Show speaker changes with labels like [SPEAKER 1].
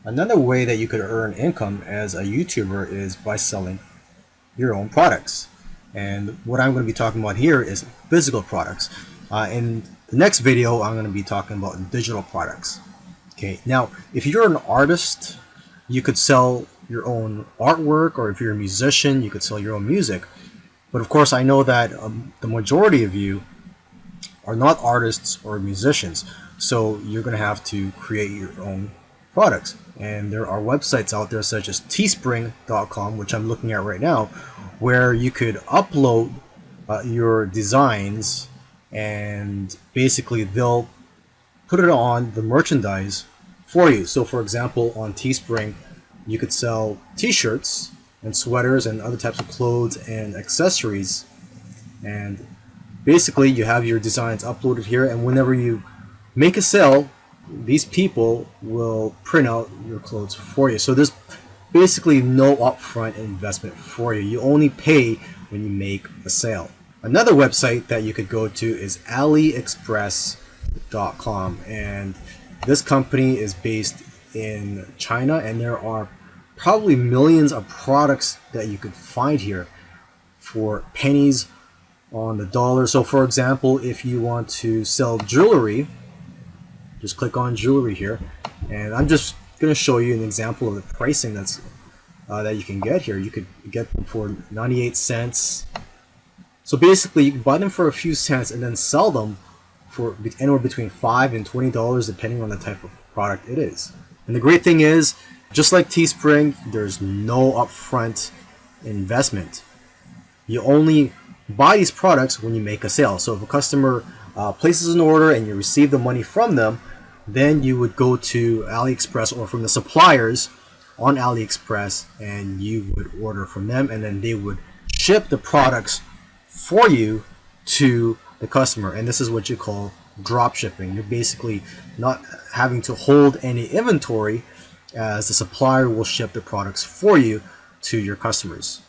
[SPEAKER 1] Another way that you could earn income as a YouTuber is by selling your own products. And what I'm going to be talking about here is physical products. In the next video, I'm going to be talking about digital products. Okay, now if you're an artist, you could sell your own artwork, or if you're a musician, you could sell your own music. But of course, I know that the majority of you are not artists or musicians, so you're going to have to create your own products. And there are websites out there such as Teespring.com, which I'm looking at right now, where you could upload your designs, and basically they'll put it on the merchandise for you. So for example, on Teespring, you could sell t-shirts and sweaters and other types of clothes and accessories, and basically you have your designs uploaded here, and whenever you make a sale, these people will print out your clothes for you. So there's basically no upfront investment for you. You only pay when you make a sale. Another website that you could go to is AliExpress.com, and this company is based in China, and there are probably millions of products that you could find here for pennies on the dollar. So for example, if you want to sell jewelry, just click on jewelry here, and I'm just going to show you an example of the pricing that you can get here. You could get them for 98 cents. So basically you can buy them for a few cents and then sell them for anywhere between $5 and $20 depending on the type of product it is. And the great thing is, just like Teespring, there's no upfront investment. You only buy these products when you make a sale. So if a customer places an order and you receive the money from them, then you would go to AliExpress or from the suppliers on AliExpress, and you would order from them, and then they would ship the products for you to the customer. And this is what you call drop shipping. You're basically not having to hold any inventory, as the supplier will ship the products for you to your customers.